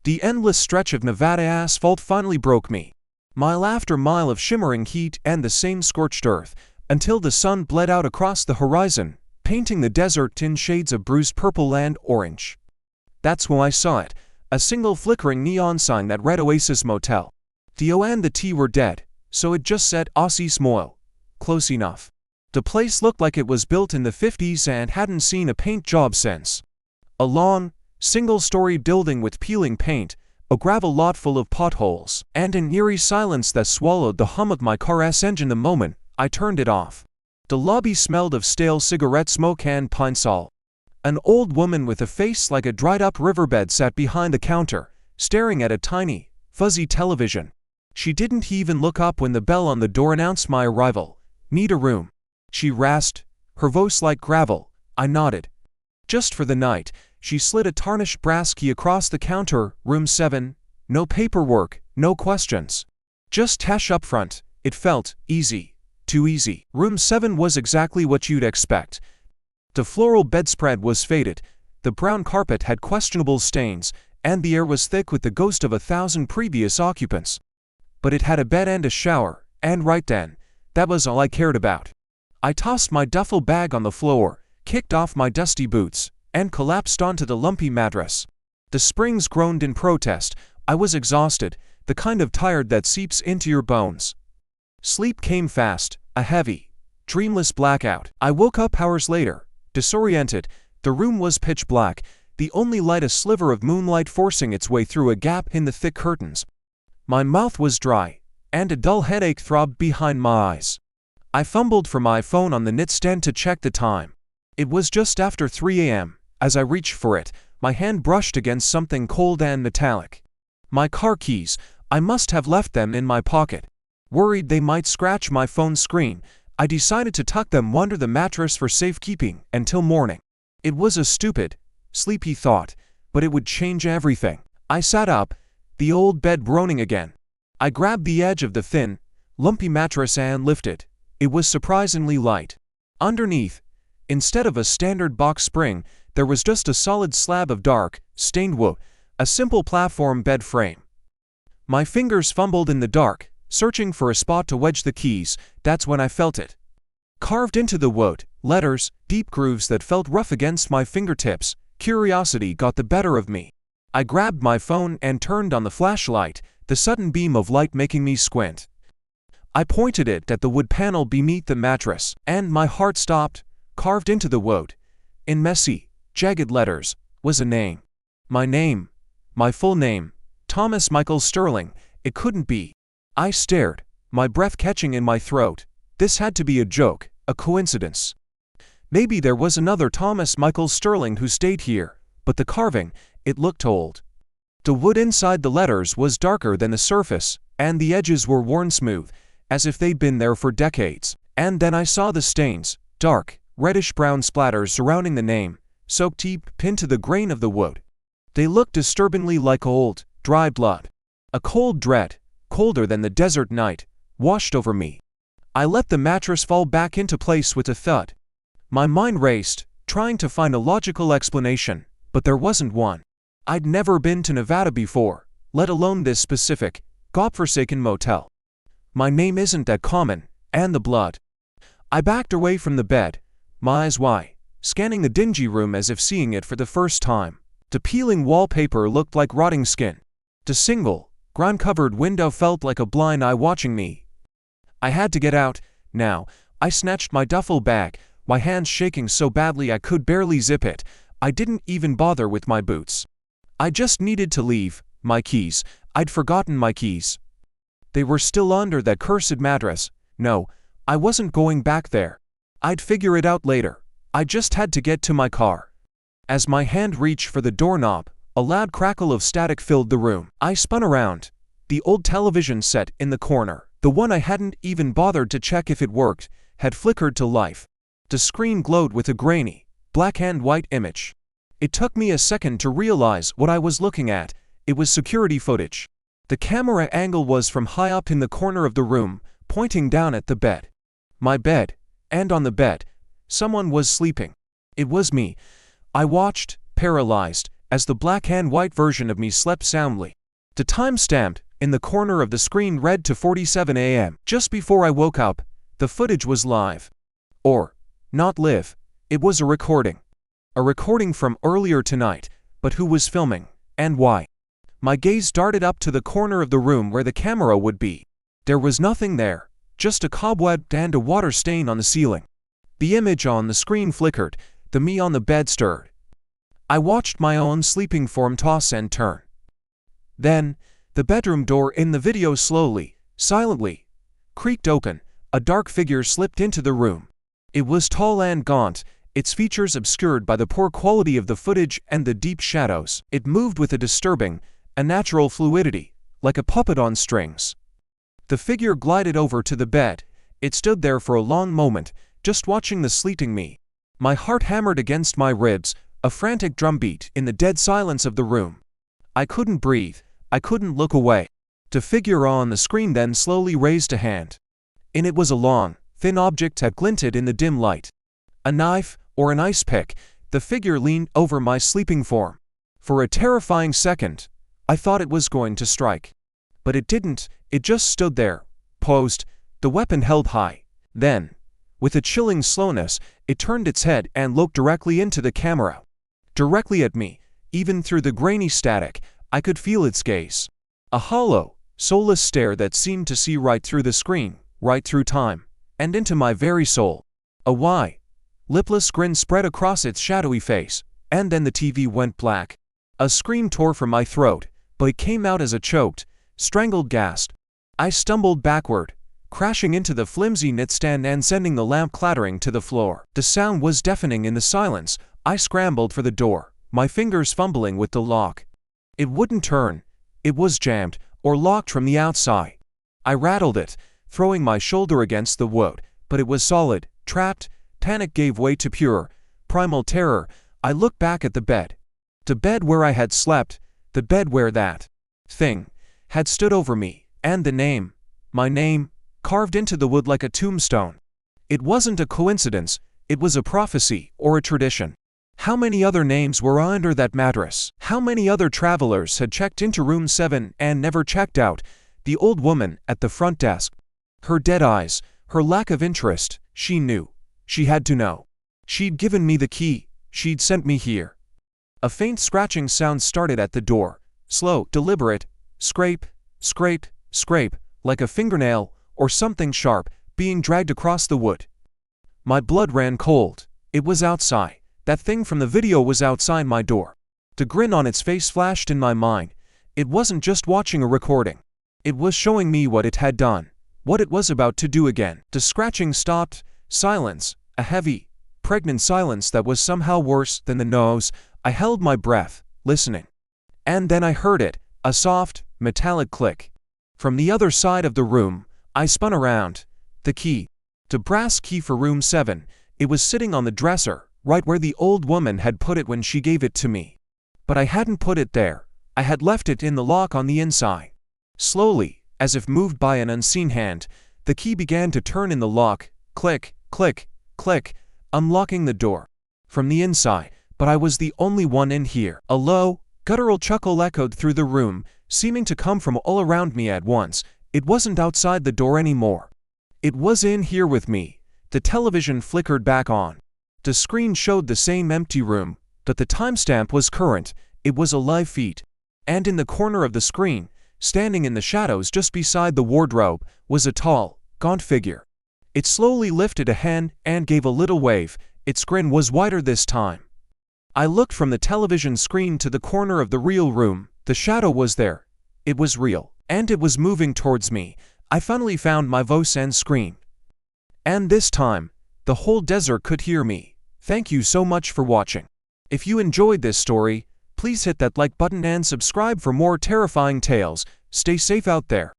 The endless stretch of Nevada asphalt finally broke me. Mile after mile of shimmering heat and the same scorched earth, until the sun bled out across the horizon, painting the desert in shades of bruised purple and orange. That's when I saw it, a single flickering neon sign that read Oasis Motel. The O and the T were dead, so it just said Oasis Motel. Close enough. The place looked like it was built in the 50s and hadn't seen a paint job since. A long, single-story building with peeling paint, a gravel lot full of potholes, and an eerie silence that swallowed the hum of my car's engine the moment I turned it off. The lobby smelled of stale cigarette smoke and pine sol. An old woman with a face like a dried-up riverbed sat behind the counter, staring at a tiny, fuzzy television. She didn't even look up when the bell on the door announced my arrival. "Need a room?" she rasped, her voice like gravel. I nodded. Just for the night, she slid a tarnished brass key across the counter. "Room 7, no paperwork, no questions. Just cash up front." It felt easy. Too easy. Room 7 was exactly what you'd expect. The floral bedspread was faded, the brown carpet had questionable stains, and the air was thick with the ghost of 1,000 previous occupants. But it had a bed and a shower, and right then, that was all I cared about. I tossed my duffel bag on the floor, kicked off my dusty boots, and collapsed onto the lumpy mattress. The springs groaned in protest. I was exhausted, the kind of tired that seeps into your bones. Sleep came fast, a heavy, dreamless blackout. I woke up hours later, disoriented. The room was pitch black, the only light a sliver of moonlight forcing its way through a gap in the thick curtains. My mouth was dry, and a dull headache throbbed behind my eyes. I fumbled for my phone on the nightstand to check the time. It was just after 3 a.m. As I reached for it, my hand brushed against something cold and metallic. My car keys. I must have left them in my pocket. Worried they might scratch my phone screen, I decided to tuck them under the mattress for safekeeping until morning. It was a stupid, sleepy thought, but it would change everything. I sat up, the old bed groaning again. I grabbed the edge of the thin, lumpy mattress and lifted. It was surprisingly light. Underneath, instead of a standard box spring, there was just a solid slab of dark, stained wood, a simple platform bed frame. My fingers fumbled in the dark, searching for a spot to wedge the keys. That's when I felt it. Carved into the wood, letters, deep grooves that felt rough against my fingertips. Curiosity got the better of me. I grabbed my phone and turned on the flashlight, the sudden beam of light making me squint. I pointed it at the wood panel beneath the mattress, and my heart stopped. Carved into the wood, in messy, jagged letters, was a name. My name. My full name. Thomas Michael Sterling. It couldn't be. I stared, my breath catching in my throat. This had to be a joke, a coincidence. Maybe there was another Thomas Michael Sterling who stayed here, but the carving, it looked old. The wood inside the letters was darker than the surface, and the edges were worn smooth, as if they'd been there for decades. And then I saw the stains, dark, reddish-brown splatters surrounding the name, soaked deep into the grain of the wood. They looked disturbingly like old, dry blood. A cold dread, colder than the desert night, washed over me. I let the mattress fall back into place with a thud. My mind raced, trying to find a logical explanation, but there wasn't one. I'd never been to Nevada before, let alone this specific, godforsaken motel. My name isn't that common, and the blood. I backed away from the bed, my eyes wide, scanning the dingy room as if seeing it for the first time. The peeling wallpaper looked like rotting skin. The single, grime-covered window felt like a blind eye watching me. I had to get out, now. I snatched my duffel bag, my hands shaking so badly I could barely zip it. I didn't even bother with my boots. I just needed to leave. My keys. I'd forgotten my keys. They were still under that cursed mattress. No, I wasn't going back there. I'd figure it out later. I just had to get to my car. As my hand reached for the doorknob, a loud crackle of static filled the room. I spun around. The old television set in the corner, the one I hadn't even bothered to check if it worked, had flickered to life. The screen glowed with a grainy, black and white image. It took me a second to realize what I was looking at. It was security footage. The camera angle was from high up in the corner of the room, pointing down at the bed. My bed, and on the bed, someone was sleeping. It was me. I watched, paralyzed, as the black and white version of me slept soundly. The time stamped in the corner of the screen read to 47 a.m. Just before I woke up, the footage was live. Or, not live, it was a recording. A recording from earlier tonight, but who was filming, and why? My gaze darted up to the corner of the room where the camera would be. There was nothing there, just a cobweb and a water stain on the ceiling. The image on the screen flickered, the me on the bed stirred. I watched my own sleeping form toss and turn. Then, the bedroom door in the video slowly, silently, creaked open. A dark figure slipped into the room. It was tall and gaunt, its features obscured by the poor quality of the footage and the deep shadows. It moved with a disturbing, unnatural fluidity, like a puppet on strings. The figure glided over to the bed. It stood there for a long moment, just watching the sleeping me. My heart hammered against my ribs, a frantic drumbeat in the dead silence of the room. I couldn't breathe. I couldn't look away. The figure on the screen then slowly raised a hand. In it was a long, thin object that glinted in the dim light. A knife, or an ice pick. The figure leaned over my sleeping form. For a terrifying second, I thought it was going to strike. But it didn't. It just stood there, posed, the weapon held high. Then, with a chilling slowness, it turned its head and looked directly into the camera. Directly at me. Even through the grainy static, I could feel its gaze. A hollow, soulless stare that seemed to see right through the screen, right through time, and into my very soul. A wide, lipless grin spread across its shadowy face, and then the TV went black. A scream tore from my throat, but it came out as a choked, strangled gasp. I stumbled backward, crashing into the flimsy nightstand and sending the lamp clattering to the floor. The sound was deafening in the silence. I scrambled for the door, my fingers fumbling with the lock. It wouldn't turn. It was jammed, or locked from the outside. I rattled it, throwing my shoulder against the wood, but it was solid, trapped. Panic gave way to pure, primal terror. I looked back at the bed. The bed where I had slept, the bed where that thing had stood over me, and the name, my name, carved into the wood like a tombstone. It wasn't a coincidence, it was a prophecy, or a tradition. How many other names were under that mattress? How many other travelers had checked into room 7 and never checked out? The old woman at the front desk. Her dead eyes, her lack of interest, she knew. She had to know. She'd given me the key, she'd sent me here. A faint scratching sound started at the door. Slow, deliberate, scrape, scrape, scrape, like a fingernail, or something sharp, being dragged across the wood. My blood ran cold. It was outside. That thing from the video was outside my door. The grin on its face flashed in my mind. It wasn't just watching a recording. It was showing me what it had done, what it was about to do again. The scratching stopped. Silence, a heavy, pregnant silence that was somehow worse than the nose. I held my breath, listening. And then I heard it, a soft, metallic click. From the other side of the room, I spun around. The key. The brass key for room 7. It was sitting on the dresser, right where the old woman had put it when she gave it to me. But I hadn't put it there. I had left it in the lock on the inside. Slowly, as if moved by an unseen hand, the key began to turn in the lock. Click, click, click, unlocking the door. From the inside, but I was the only one in here. A low, guttural chuckle echoed through the room, seeming to come from all around me at once. It wasn't outside the door anymore. It was in here with me. The television flickered back on. The screen showed the same empty room, but the timestamp was current. It was a live feed. And in the corner of the screen, standing in the shadows just beside the wardrobe, was a tall, gaunt figure. It slowly lifted a hand and gave a little wave. Its grin was wider this time. I looked from the television screen to the corner of the real room. The shadow was there. It was real. And it was moving towards me. I finally found my voice and screamed. And this time, the whole desert could hear me. Thank you so much for watching. If you enjoyed this story, please hit that like button and subscribe for more terrifying tales. Stay safe out there.